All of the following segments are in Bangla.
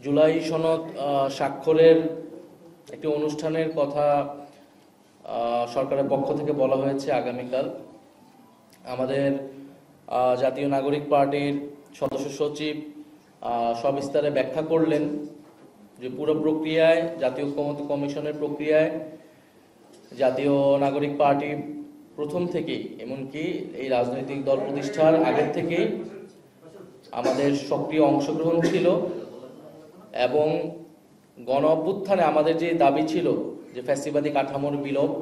জুলাই সনদ স্বাক্ষরের একটি অনুষ্ঠানের কথা সরকারের পক্ষ থেকে বলা হয়েছে আগামীকাল। আমাদের জাতীয় নাগরিক পার্টির সদস্য সচিব সবিস্তারে ব্যাখ্যা করলেন যে পুরো প্রক্রিয়ায়, জাতীয় ঐক্যমত্য কমিশনের প্রক্রিয়ায় জাতীয় নাগরিক পার্টি প্রথম থেকেই, এমনকি এই রাজনৈতিক দল প্রতিষ্ঠার আগের থেকেই আমাদের সক্রিয় অংশগ্রহণ ছিল এবং গণ অভ্যুত্থানে আমাদের যে দাবি ছিল যে ফ্যাসিবাদী কাঠামোর বিলোপ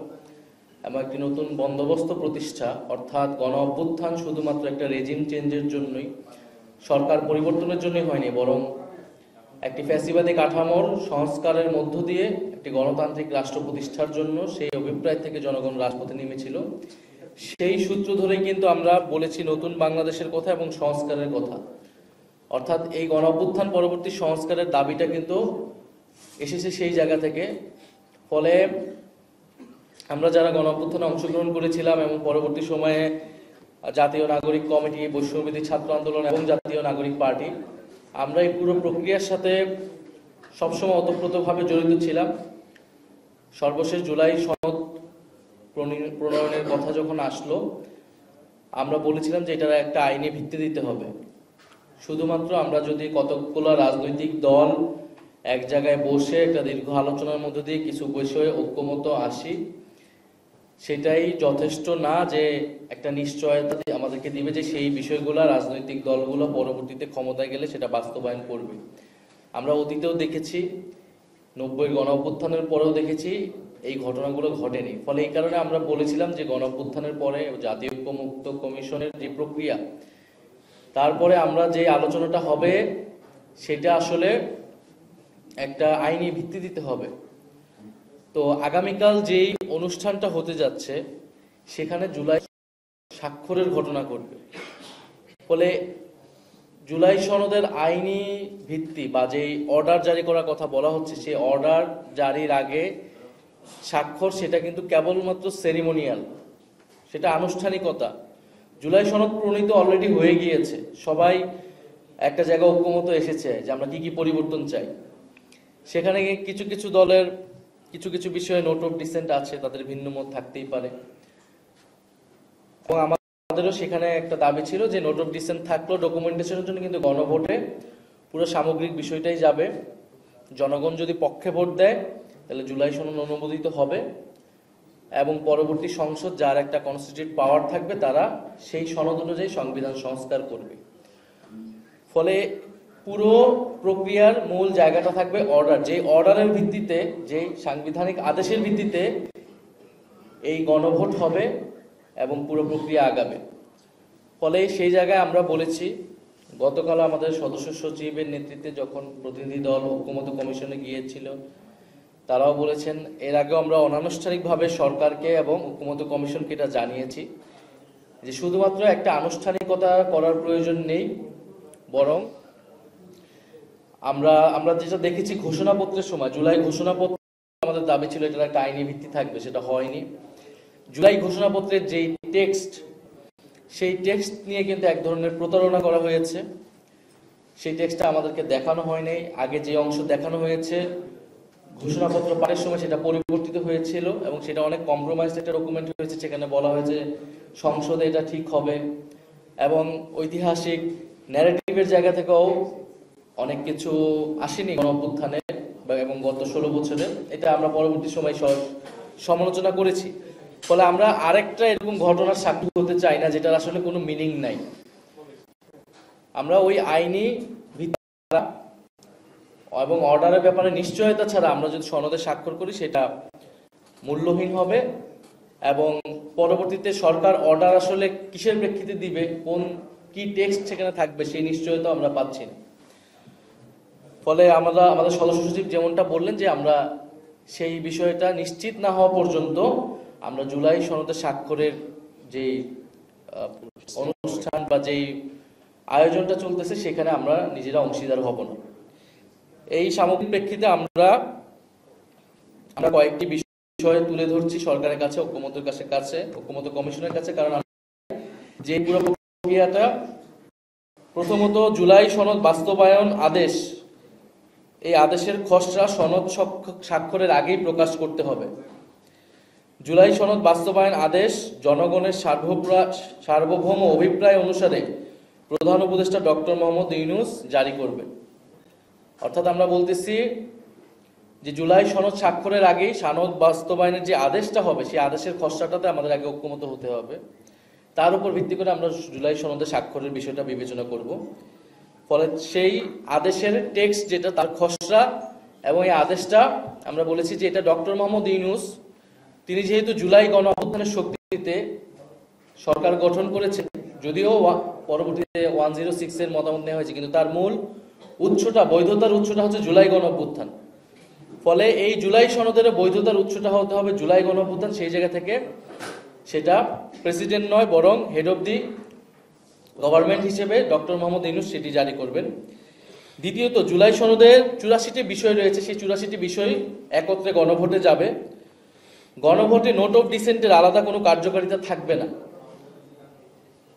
এবং একটি নতুন বন্দোবস্ত প্রতিষ্ঠা, অর্থাৎ গণ অভ্যুত্থান শুধুমাত্র একটা রেজিম চেঞ্জের জন্যই, সরকার পরিবর্তনের জন্যই হয়নি, বরং একটি ফ্যাসিবাদী কাঠামোর সংস্কারের মধ্য দিয়ে একটি গণতান্ত্রিক রাষ্ট্র প্রতিষ্ঠার জন্য সেই অভিপ্রায় থেকে জনগণ রাজপথে নেমেছিল। সেই সূত্র ধরেই কিন্তু আমরা বলেছি নতুন বাংলাদেশের কথা এবং সংস্কারের কথা, অর্থাৎ এই গণ অভ্যুত্থান পরবর্তী সংস্কারের দাবিটা কিন্তু এসেছে সেই জায়গা থেকে। ফলে আমরা যারা গণ অভ্যুত্থানে অংশগ্রহণ করেছিলাম এবং পরবর্তী সময়ে জাতীয় নাগরিক কমিটি, বৈষম্যবিরোধী ছাত্র আন্দোলন এবং জাতীয় নাগরিক পার্টি, আমরা এই পুরো প্রক্রিয়ার সাথে সবসময় ওতপ্রোতভাবে জড়িত ছিলাম। সর্বশেষ জুলাই সনদ প্রণয়নের কথা যখন আসলো, আমরা বলেছিলাম যে এটার একটা আইনি ভিত্তি দিতে হবে। শুধুমাত্র আমরা যদি কতগুলো রাজনৈতিক দল এক জায়গায় বসে একটা দীর্ঘ আলোচনার মধ্য দিয়ে কিছু বিষয়ে ঐক্যমত আসি, সেটাই যথেষ্ট না যে একটা নিশ্চয়তা আমাদেরকে দিবে যে সেই বিষয়গুলো রাজনৈতিক দলগুলো পরবর্তীতে ক্ষমতায় গেলে সেটা বাস্তবায়ন করবে। আমরা অতীতেও দেখেছি, 90-এর গণ অভ্যুত্থানের পরেও দেখেছি এই ঘটনাগুলো ঘটেনি। ফলে এই কারণে আমরা বলেছিলাম যে গণ অভ্যুত্থানের পরে জাতীয় ঐক্যমত্য কমিশনের যে প্রক্রিয়া, তারপরে আমরা যে আলোচনাটা হবে সেটা আসলে একটা আইনি ভিত্তি দিতে হবে। তো আগামীকাল যেই অনুষ্ঠানটা হতে যাচ্ছে সেখানে জুলাই স্বাক্ষরের ঘটনা ঘটবে। ফলে জুলাই সনদের আইনি ভিত্তি বা যেই অর্ডার জারি করার কথা বলা হচ্ছে, সেই অর্ডার জারির আগে স্বাক্ষর সেটা কিন্তু কেবলমাত্র সেরিমোনিয়াল, সেটা আনুষ্ঠানিকতা। জুলাই সনদ প্রণীত অলরেডি হয়ে গিয়েছে, সবাই একটা জায়গায় ঐক্যমত এসেছে যে আমরা কি কি পরিবর্তন চাই। সেখানে কিছু কিছু দলের কিছু কিছু বিষয়ে নোট অফ ডিসেন্ট আছে, তাদের ভিন্ন মত থাকতেই পারে এবং আমাদেরও সেখানে একটা দাবি ছিল যে নোট অফ ডিসেন্ট থাকলেও ডকুমেন্টেশনের জন্য কিন্তু গণভোটে পুরো সামগ্রিক বিষয়টাই যাবে। জনগণ যদি পক্ষে ভোট দেয় তাহলে জুলাই সনদ অনুমোদিত হবে এবং পরবর্তী সংসদ, যার একটা কনস্টিটিউট পাওয়ার থাকবে, তারা সেই সনদ অনুযায়ী সংবিধান সংস্কার করবে। ফলে পুরো প্রক্রিয়ার মূল জায়গাটা থাকবে অর্ডার, যে অর্ডারের ভিত্তিতে, যে সাংবিধানিক আদেশের ভিত্তিতে এই গণভোট হবে এবং পুরো প্রক্রিয়া আগাবে। ফলে সেই জায়গায় আমরা বলেছি, গতকাল আমাদের সদস্য সচিবের নেতৃত্বে যখন প্রতিনিধি দল ঐক্যমত্য কমিশনে গিয়েছিল, তারাও বলেছেন, এর আগেও আমরা অনানুষ্ঠানিকভাবে সরকারকে এবং ঐক্যমত্য কমিশনকে এটা জানিয়েছি যে শুধুমাত্র একটা আনুষ্ঠানিকতা করার প্রয়োজন নেই, বরং আমরা যেটা দেখেছি ঘোষণাপত্রের সময়, জুলাই ঘোষণাপত্র আমাদের দাবি ছিল এটার একটা আইনি ভিত্তি থাকবে, সেটা হয়নি। জুলাই ঘোষণাপত্রের যেই টেক্সট, সেই টেক্সট নিয়ে কিন্তু এক ধরনের প্রতারণা করা হয়েছে। সেই টেক্সটটা আমাদেরকে দেখানো হয়নি। আগে যে অংশ দেখানো হয়েছে ঘোষণাপত্র পাঠের সময়, সেটা পরিবর্তিত হয়েছিল এবং সেটা অনেক কম্প্রোমাইজড একটা ডকুমেন্ট হয়েছে। সেখানে বলা হয়েছে সংসদে এটা ঠিক হবে এবং ঐতিহাসিক ন্যারেটিভের জায়গা থেকেও অনেক কিছু আসেনি গণ অভ্যুত্থানে এবং গত 16 বছরে। এটা আমরা পরবর্তী সময় সমালোচনা করেছি। ফলে আমরা আরেকটা এরকম ঘটনার সাক্ষী হতে চাই না যেটার আসলে কোনো মিনিং নাই। আমরা ওই আইনি ভিত্তি এবং অর্ডারের ব্যাপারে নিশ্চয়তা ছাড়া আমরা যদি সনদে স্বাক্ষর করি সেটা মূল্যহীন হবে এবং পরবর্তীতে সরকার অর্ডার আসলে কিসের প্রেক্ষিতে দিবে, কি টেক্সট সেখানে থাকবে, সেই নিশ্চয়তা আমরা পাচ্ছি না। ফলে আমাদের সদস্য সচিব যেমনটা বললেন যে আমরা সেই বিষয়টা নিশ্চিত না হওয়া পর্যন্ত আমরা জুলাই সনদে স্বাক্ষরের যে অনুষ্ঠান বা যেই আয়োজনটা চলতেছে সেখানে আমরা নিজেরা অংশীদার হব না। এই সামগ্রিক প্রেক্ষিতে আমরা কয়েকটি বিষয় তুলে ধরছি সরকারের কাছে, ঐক্যমত্য কমিশনের কাছে। কারণ যে পুরো প্রক্রিয়াটা, প্রথমত জুলাই সনদ বাস্তবায়ন আদেশ এই আদেশের খসড়া সনদ স্বাক্ষরের আগেই প্রকাশ করতে হবে। জুলাই সনদ বাস্তবায়ন আদেশ জনগণের সার্বভৌম অভিপ্রায় অনুসারে প্রধান উপদেষ্টা ডক্টর মোহাম্মদ ইউনূস জারি করবে। অর্থাৎ আমরা বলতেছি যে জুলাই সনদ স্বাক্ষরের আগেই সনদ বাস্তবায়নের যে আদেশটা হবে সেই আদেশের খসড়াটাতে আমাদের আগে ঐক্যমত হতে হবে। তার উপর ভিত্তি করে আমরা জুলাই সনদে স্বাক্ষরের বিষয়টা বিবেচনা করব। ফলে সেই আদেশের টেক্সট যেটা তার খসড়া এবং এই আদেশটা আমরা বলেছি যে এটা ডক্টর মোহাম্মদ ইউনূস তিনি যেহেতু জুলাই গণ অভ্যুত্থানের শক্তিতে সরকার গঠন করেছেন, যদিও পরবর্তীতে 106 এর মতামত নেওয়া হয়েছে, কিন্তু তার মূল উৎসটা বৈধতার উৎসটা হচ্ছে জুলাই গণ অভ্যুত্থান। ফলে এই জুলাই সনদের বৈধতার উৎসটা হতে হবে জুলাই গণ অভ্যুত্থান। সেই জায়গা থেকে সেটা প্রেসিডেন্ট নয় বরং হেড অব দি গভর্নমেন্ট হিসেবে ডক্টর মোহাম্মদ ইউনূস সেটি জারি করবেন। দ্বিতীয়ত, জুলাই সনদের 84টি বিষয় রয়েছে, সেই 84টি বিষয় একত্রে গণভোটে যাবে। গণভোটে নোট অফ ডিসেন্টের আলাদা কোনো কার্যকারিতা থাকবে না।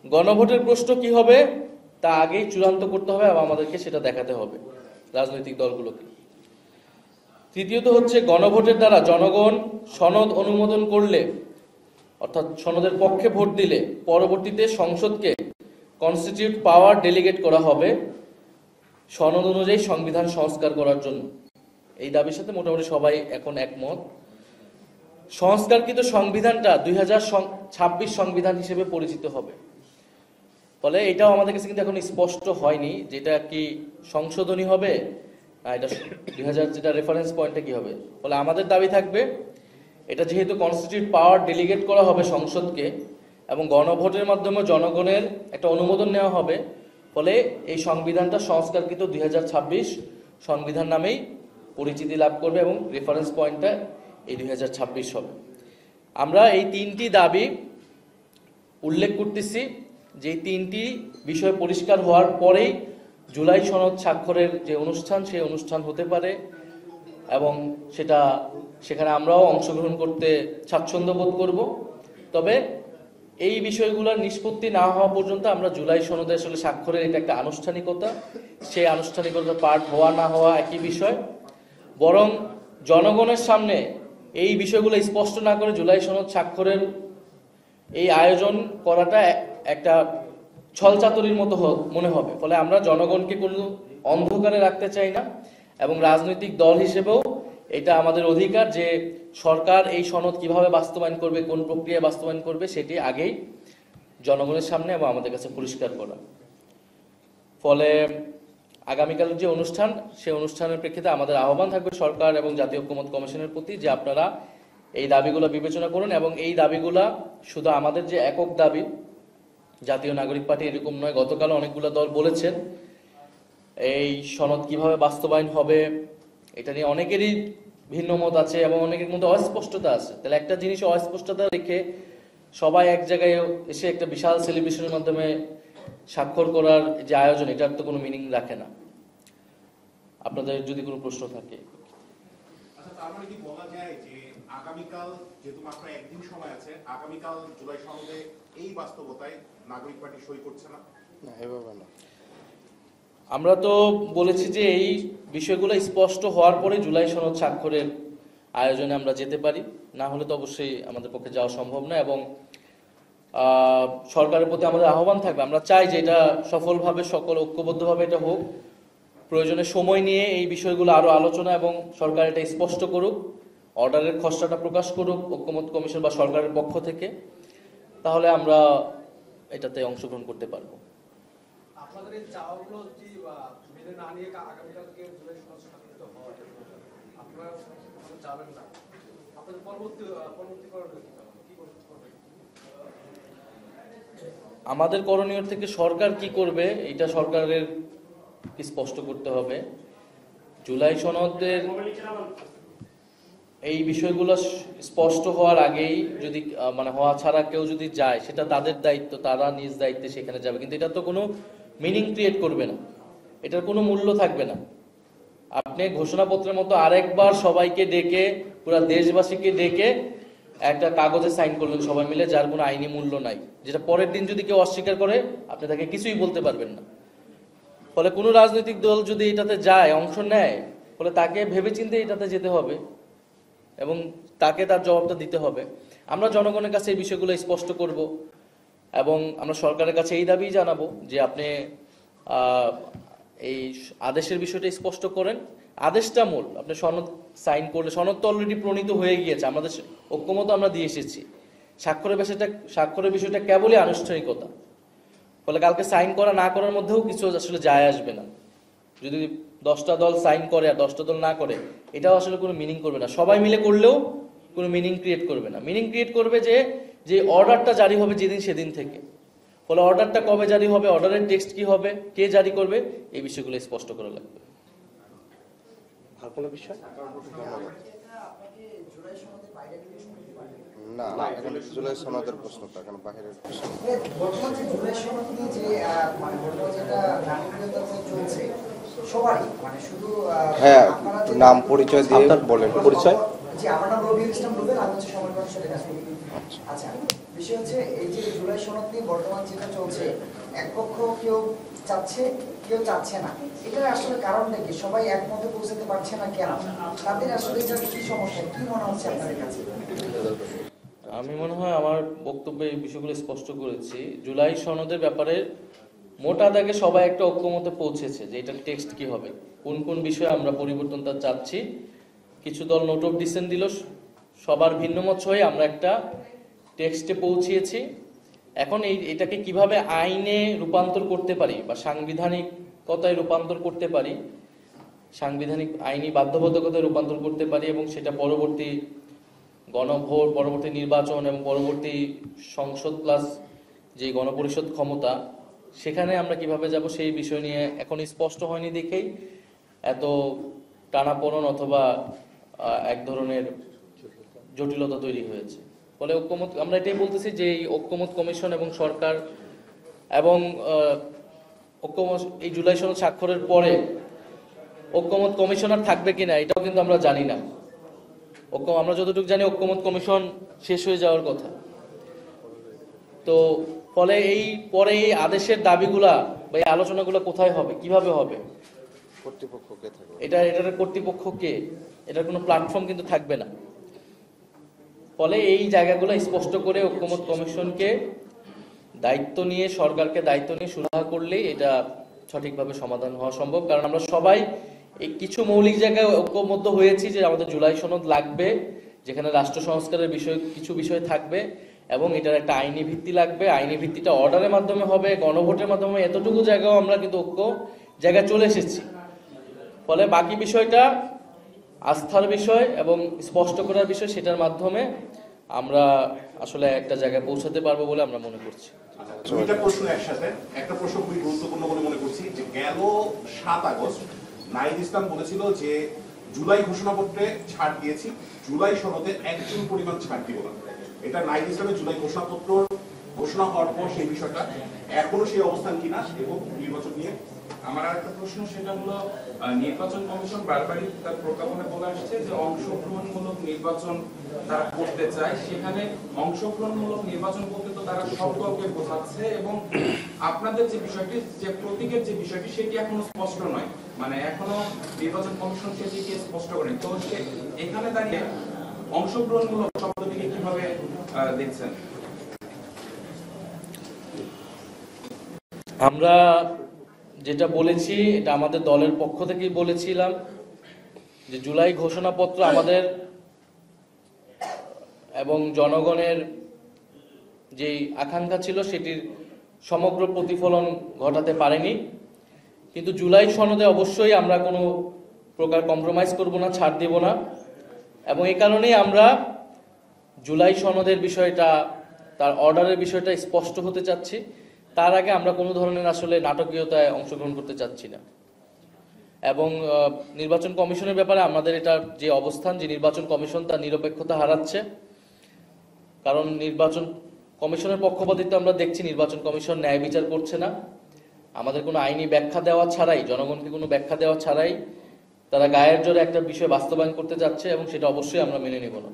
গণভোটের প্রশ্ন কি হবে তা আগেই চূড়ান্ত করতে হবে এবং আমাদেরকে সেটা দেখাতে হবে রাজনৈতিক দলগুলোকে। তৃতীয়ত হচ্ছে, গণভোটের দ্বারা জনগণ সনদ অনুমোদন করলে অর্থাৎ সনদের পক্ষে ভোট দিলে পরবর্তীতে সংসদকে কনস্টিটিউট পাওয়ার ডেলিগেট করা হবে সনদ অনুযায়ী সংবিধান সংস্কার করার জন্য। এই দাবির সাথে মোটামুটি সবাই এখন একমত। সংস্কারকৃত সংবিধানটা 2026 সংবিধান হিসেবে পরিচিত হবে। ফলে এটাও আমাদের কাছে কিন্তু এখন স্পষ্ট হয়নি যেটা কি সংশোধনী হবে না এটা 2000 যেটা রেফারেন্স পয়েন্টে কি হবে। ফলে আমাদের দাবি থাকবে এটা যেহেতু কনস্টিটিউট পাওয়ার ডেলিগেট করা হবে সংসদকে এবং গণভোটের মাধ্যমে জনগণের একটা অনুমোদন নেওয়া হবে, ফলে এই সংবিধানটা সংস্কারকৃত 2026 সংবিধান নামেই পরিচিতি লাভ করবে এবং রেফারেন্স পয়েন্টটা এই 2026 হবে। আমরা এই তিনটি দাবি উল্লেখ করতেছি যে তিনটি বিষয় পরিষ্কার হওয়ার পরেই জুলাই সনদ স্বাক্ষরের যে অনুষ্ঠান সেই অনুষ্ঠান হতে পারে এবং সেখানে আমরাও অংশগ্রহণ করতে স্বাচ্ছন্দ্য বোধ করব। তবে এই বিষয়গুলোর নিষ্পত্তি না হওয়া পর্যন্ত আমরা জুলাই সনদে আসলে স্বাক্ষরের এটা একটা আনুষ্ঠানিকতা, সেই আনুষ্ঠানিকতা পার্ট হওয়া না হওয়া একই বিষয়। বরং জনগণের সামনে এই বিষয়গুলো স্পষ্ট না করে জুলাই সনদ স্বাক্ষরের এই আয়োজন করাটা একটা ছলচাতুরির মতো মনে হবে। ফলে আমরা জনগণকে কোনো অন্ধকারে রাখতে চাই না এবং রাজনৈতিক দল হিসেবেও এটা আমাদের অধিকার যে সরকার এই সনদ কিভাবে বাস্তবায়ন করবে, কোন প্রক্রিয়া বাস্তবায়ন করবে সেটি আগেই জনগণের সামনে এবং আমাদের কাছে পরিষ্কার করা। ফলে আগামীকাল যে অনুষ্ঠান সেই অনুষ্ঠানের প্রেক্ষিতে আমাদের আহ্বান থাকবে সরকার এবং জাতীয় ঐক্যমত্য কমিশনের প্রতি যে আপনারা এই দাবিগুলো বিবেচনা করুন এবং এই দাবিগুলা শুধু আমাদের যে একক দাবি জাতীয় নাগরিক পার্টি এরকম নয়। গতকাল অনেকগুলো দল বলেছেন এই সনদ কিভাবে বাস্তবায়ন হবে এটা নিয়ে অনেকেরই ভিন্ন মত আছে এবং অনেকের মধ্যে অস্পষ্টতা আছে। তাহলে একটা জিনিস অস্পষ্টতা রেখে সবাই এক জায়গায় এসে একটা বিশাল সেলিব্রেশনের মাধ্যমে স্বাক্ষর করার যে আয়োজন এটার তো কোনো মিনিং রাখে না। আপনাদের যদি কোনো প্রশ্ন থাকে। আচ্ছা, তার মানে কি বলা যায় যে আগামীকাল যেহেতু মাত্র একদিন সময় আছে, আগামীকাল জুলাই সনদে এই বাস্তবতায় নাগরিক পার্টি সই করছে না? না, এভাবে না। আমরা তো বলেছি যে এই বিষয়গুলো স্পষ্ট হওয়ার পরে জুলাই সনদ স্বাক্ষরের আয়োজনে আমরা যেতে পারি, না হলে তো অবশ্যই আমাদের পক্ষে যাওয়া সম্ভব না। এবং সরকারের প্রতি আমাদের আহ্বান থাকবে, আমরা চাই যে এটা সফলভাবে সকল ঐক্যবদ্ধভাবে এটা হোক। প্রয়োজনে সময় নিয়ে এই বিষয়গুলো আরো আলোচনা এবং সরকার এটা স্পষ্ট করুক, অর্ডারের খসড়াটা প্রকাশ করুক ঐক্যমত্য কমিশন বা সরকারের পক্ষ থেকে, তাহলে আমরা এটাতে অংশগ্রহণ করতে পারবো। আপনাদের এই চাওয়াগুলো যদি মেনে না নিয়ে আগামীকালকে জুলাই সনদ স্বাক্ষরিত হয়, আপনারা যাবেন না, আপনাদের পরবর্তী করণীয় কি করবেন? আমাদের করণীয় থেকে সরকার কি করবে এটা সরকারের স্পষ্ট করতে হবে। জুলাই সনদের এই বিষয়গুলো স্পষ্ট হওয়ার আগেই যদি হওয়া ছাড়া কেউ যদি যায় সেটা তাদের দায়িত্ব, তারা নিজ দায়িত্বে সেখানে যাবে, কিন্তু এটা তো কোনো মিনিং ক্রিয়েট করবে না, এটার কোনো মূল্য থাকবে না। আপনি ঘোষণাপত্রের মতো আরেকবার সবাইকে ডেকে পুরো দেশবাসীকে ডেকে একটা কাগজে সাইন করলেন সবাই মিলে, যার কোনো আইনি মূল্য নাই, যেটা পরের দিন যদি কেউ অস্বীকার করে আপনি তাকে কিছুই বলতে পারবেন না। ফলে কোনো রাজনৈতিক দল যদি এটাতে যায়, অংশ নেয়, ফলে তাকে ভেবেচিন্তে এটাতে যেতে হবে এবং তাকে তার জবাবটা দিতে হবে। আমরা জনগণের কাছে এই বিষয়গুলো স্পষ্ট করব এবং আমরা সরকারের কাছে এই দাবি জানাবো যে আপনি এই আদেশের বিষয়টা স্পষ্ট করেন। আদেশটা মূল, আপনি সনদ সাইন করলে, সনদ তো অলরেডি প্রণীত হয়ে গিয়েছে, আমাদের ঐক্যমত আমরা দিয়ে এসেছি। স্বাক্ষরের বিষয়টা কেবলই আনুষ্ঠানিকতা। ফলে কালকে সাইন করা না করার মধ্যেও কিছু আসলে যায় আসবে না। যদি 10টা দল সাইন করে আর 10টা দল না করে, এটাও আসলে কোনো মিনিং করবে না। সবাই মিলে করলেও কোনো মিনিং ক্রিয়েট করবে না। মিনিং ক্রিয়েট করবে যে অর্ডারটা জারি হবে যেদিন সেদিন থেকে। ফলে অর্ডারটা কবে জারি হবে, অর্ডারের টেক্সট কি হবে, কে জারি করবে, এই বিষয়গুলো স্পষ্ট করা লাগবে। আর কোনো বিষয় না, এখন জুলাই সনদের প্রশ্নটা এখন বাহিরের প্রশ্ন। বর্তমান যে জুলাই সনদ নিয়ে যে মানে বর্তমান যেটা নাটকীয়তা চলছে সবারই, মানে শুধু হ্যাঁ, আপনারা যে নাম পরিচয় দিয়ে আপনার বলেন। পরিচয়। জি, আমার নাম রবিউল ইসলাম রুবেল, আমি হচ্ছে সময় কমিশনের কাজ করি। আচ্ছা, বিষয় হচ্ছে এই যে জুলাই সনদ নিয়ে বর্তমান যেটা চলছে, এক পক্ষ কেউ চাচ্ছে কেউ চাচ্ছে না, এটার আসলে কারণটা কি? সবাই একমতে পৌঁছাতে পারছে না কেন? তাদের আসলে এটা কি সমস্যা, কি মনে হচ্ছে আপনাদের কাছে? আমি মনে হয় আমার বক্তব্যে এই বিষয়গুলো স্পষ্ট করেছি। জুলাই সনদের ব্যাপারে মোটা দাগে সবাই একটা ঐক্যমতে পৌঁছেছে যে এটার টেক্সট কি হবে, কোন কোন বিষয়ে আমরা পরিবর্তনটা চাচ্ছি। কিছু দল নোট অফ ডিসেন্ট দিল, সবার ভিন্নমত হয়ে আমরা একটা টেক্সটে পৌঁছিয়েছি। এখন এটাকে কিভাবে আইনে রূপান্তর করতে পারি বা সাংবিধানিকতায় রূপান্তর করতে পারি, সাংবিধানিক আইনি বাধ্যবাধকতায় রূপান্তর করতে পারি এবং সেটা পরবর্তী গণভোট, পরবর্তী নির্বাচন এবং পরবর্তী সংসদ প্লাস যে গণপরিষদ ক্ষমতা, সেখানে আমরা কিভাবে যাব সেই বিষয় নিয়ে এখন স্পষ্ট হয়নি দেখেই এত টানাপোড়েন অথবা এক ধরনের জটিলতা তৈরি হয়েছে। ফলে ঐক্যমত, আমরা এটাই বলতেছি যে এই ঐক্যমত কমিশন এবং সরকার এবং ঐক্যমত এই জুলাই সনদ স্বাক্ষরের পরে ঐক্যমত কমিশনার থাকবে কিনা এটাও কিন্তু আমরা জানি না। আমরা যতটুকু জানি ঐক্যমত কমিশন শেষ হয়ে যাওয়ার কথা। তো ফলে এই পরে এই আদেশের দাবিগুলা বা এই আলোচনাগুলো কোথায় হবে, কিভাবে হবে, কর্তৃপক্ষকে থাকবে, এটার কর্তৃপক্ষ কে, এটার কোনো প্ল্যাটফর্ম কিন্তু থাকবে না। ফলে এই জায়গাগুলো স্পষ্ট করে ঐক্যমত কমিশনকে দায়িত্ব নিয়ে, সরকারকে দায়িত্ব নিয়ে সুরাহা করলেই এটা সঠিকভাবে সমাধান হওয়া সম্ভব। কারণ আমরা সবাই এই কিছু মৌলিক জায়গায় ঐক্যবদ্ধ হয়েছি যে আমাদের জুলাই সনদ লাগবে, যেখানে রাষ্ট্র সংস্কারের কিছু বিষয় থাকবে এবং এটার একটা আইনি ভিত্তি লাগবে। আইনি ভিত্তিটা অর্ডারের মাধ্যমে হবে, গণভোটের মাধ্যমে, এতটুকু জায়গাও আমরা কিন্তু ঐক্য জায়গায় চলে এসেছি। ফলে বাকি বিষয়টা আস্থার বিষয় এবং স্পষ্ট করার বিষয়, সেটার মাধ্যমে আমরা আসলে একটা জায়গায় পৌঁছাতে পারবো বলে আমরা মনে করছি। দুইটা প্রশ্ন একসাথে। একটা প্রশ্ন খুবই গুরুত্বপূর্ণ বলে মনে করছি যে গেল 7 আগস্ট নাহিদ ইসলাম বলেছিল যে জুলাই ঘোষণাপত্রে ছাড় দিয়েছি, জুলাই সনদে একজন পরিমাণ ছাড় দিব না। এটা নাহিদ ইসলামের জুলাই ঘোষণাপত্র ঘোষণা হওয়ার পর সেই বিষয়টা এখনো সেই অবস্থান কিনা এবং নির্বাচন নিয়ে আমার আরেকটা প্রশ্ন, সেটা হলো নির্বাচন কমিশন বারবারই তার প্রজ্ঞাপনে বলে আসছে যে অংশগ্রহণমূলক নির্বাচন তারা করতে চায়। সেখানে অংশগ্রহণমূলক নির্বাচন বলতে তো তারা সব দলকে বোঝাচ্ছে এবং আপনাদের যে বিষয়টি, যে প্রতীকের যে বিষয়টি, সেটি এখনো স্পষ্ট নয়, মানে এখনো নির্বাচন কমিশন সেটিকে স্পষ্ট করেনি। তো এখানে দাঁড়িয়ে অংশগ্রহণমূলক শব্দটিকে কিভাবে দেখছেন? আমরা যেটা বলেছি, এটা আমাদের দলের পক্ষ থেকেই বলেছিলাম যে জুলাই ঘোষণাপত্র আমাদের এবং জনগণের যেই আকাঙ্ক্ষা ছিল সেটির সমগ্র প্রতিফলন ঘটাতে পারেনি। কিন্তু জুলাই সনদে অবশ্যই আমরা কোনো প্রকার কম্প্রোমাইজ করব না, ছাড় দেব না। এবং এই কারণেই আমরা জুলাই সনদের বিষয়টা, তার অর্ডারের বিষয়টা স্পষ্ট হতে চাচ্ছি। তার আগে আমরা কোনো ধরনের আসলে নাটকীয়তায় অংশগ্রহণ করতে চাচ্ছি না। এবং নির্বাচন কমিশনের ব্যাপারে আমাদের এটা যে অবস্থান, যে নির্বাচন কমিশন তার নিরপেক্ষতা হারাচ্ছে। কারণ নির্বাচন কমিশনের পক্ষপাতিত্ব আমরা দেখছি, নির্বাচন কমিশন ন্যায় বিচার করছে না। আমাদের কোনো আইনি ব্যাখ্যা দেওয়া ছাড়াই, জনগণকে কোনো ব্যাখ্যা দেওয়া ছাড়াই তারা গায়ের জোরে একটা বিষয় বাস্তবায়ন করতে যাচ্ছে এবং সেটা অবশ্যই আমরা মেনে নেব না।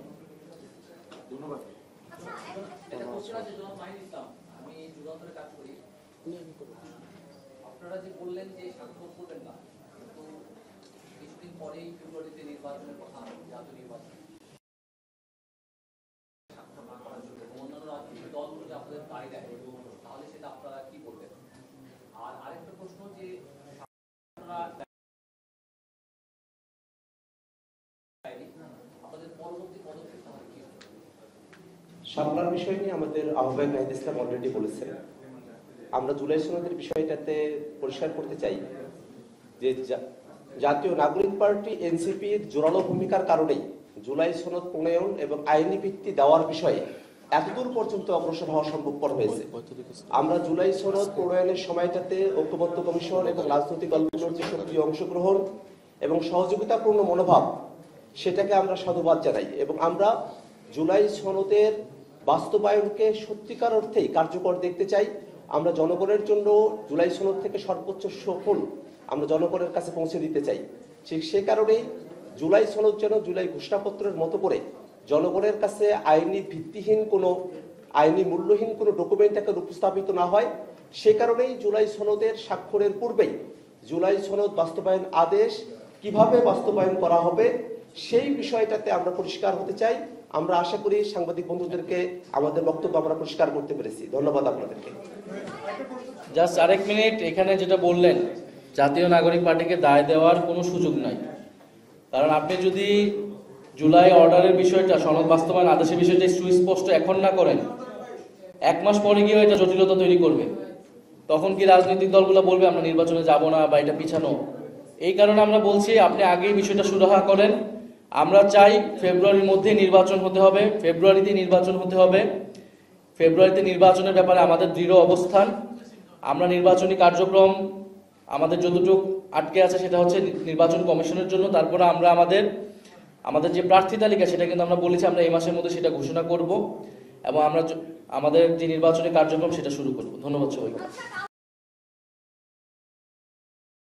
আপনারা যে বললেন যে স্বাক্ষর করবেন না, কিন্তু কিছুদিন পরেই ফেব্রুয়ারিতে নির্বাচনের কথা, জাতীয় নির্বাচন স্বাক্ষর না করার জন্য এবং অন্যান্য রাজনৈতিক দলগুলো যে আপনাদের দায়ী দেয়, তাহলে সেটা আপনারা কি করবেন? আর আরেকটা প্রশ্ন যে আপনাদের পরবর্তী পদক্ষেপ তাহলে কি হবে? শাপলার বিষয় নিয়ে আমাদের আহ্বায়ক নাহিদ ইসলাম অলরেডি বলেছেন। আমরা জুলাই সনদের বিষয়টাতে পরিষ্কার করতে চাই যে জাতীয় নাগরিক পার্টি এনসিপির জোরালো ভূমিকার কারণেই জুলাই সনদ প্রণয়ন এবং আইনি ভিত্তি দেওয়ার বিষয়ে এতদূর পর্যন্ত অগ্রসর হওয়া সম্ভবপর হয়েছে। আমরা জুলাই সনদ প্রণয়নের সময়টাতে ঐক্যবদ্ধ কমিশন এবং রাজনৈতিক দলগুলোর যে সক্রিয় অংশগ্রহণ এবং সহযোগিতাপূর্ণ মনোভাব, সেটাকে আমরা সাধুবাদ জানাই এবং আমরা জুলাই সনদের বাস্তবায়নকে সত্যিকার অর্থেই কার্যকর দেখতে চাই। আমরা জনগণের জন্য জুলাই সনদ থেকে সর্বোচ্চ সুফল আমরা জনগণের কাছে পৌঁছে দিতে চাই। ঠিক সে কারণেই জুলাই সনদ যেন জুলাই ঘোষণাপত্রের মতো করে জনগণের কাছে আইনি ভিত্তিহীন কোনো আইনি মূল্যহীন কোনো ডকুমেন্ট আকারে উপস্থাপিত না হয়, সে কারণেই জুলাই সনদের স্বাক্ষরের পূর্বেই জুলাই সনদ বাস্তবায়ন আদেশ কিভাবে বাস্তবায়ন করা হবে সেই বিষয়টাতে আমরা পরিষ্কার হতে চাই। আমরা আশা করি সাংবাদিক বন্ধুদেরকে আমাদের বক্তব্য আমরা পরিষ্কার করতে পেরেছি। ধন্যবাদ আপনাদেরকে। জাস্ট আরেক মিনিট, এখানে যেটা বললেন জাতীয় নাগরিক পার্টিকে দায় দেওয়ার কোনো সুযোগ নাই। কারণ আপনি যদি জুলাই অর্ডারের বিষয়টা, সনদ বাস্তবায়ন আদেশের বিষয়টা সুস্পষ্ট এখন না করেন, 1 মাস পরে গিয়ে এটা জটিলতা তৈরি করবে। তখন কি রাজনৈতিক দলগুলো বলবে আমরা নির্বাচনে যাব না বা এটা পিছানো। এই কারণে আমরা বলছি আপনি আগেই বিষয়টা সুরাহা করেন। আমরা চাই ফেব্রুয়ারির মধ্যে নির্বাচন হতে হবে, ফেব্রুয়ারিতে নির্বাচন হতে হবে। ফেব্রুয়ারিতে নির্বাচনের ব্যাপারে আমাদের দৃঢ় অবস্থান। আমরা নির্বাচনী কার্যক্রম আমাদের যতটুকু আটকে আছে সেটা হচ্ছে নির্বাচন কমিশনের জন্য। তারপরে আমরা আমাদের যে প্রার্থী তালিকা সেটা কিন্তু আমরা বলেছি আমরা এই মাসের মধ্যে সেটা ঘোষণা করব এবং আমরা আমাদের যে নির্বাচনী কার্যক্রম সেটা শুরু করব। ধন্যবাদ সবাইকে।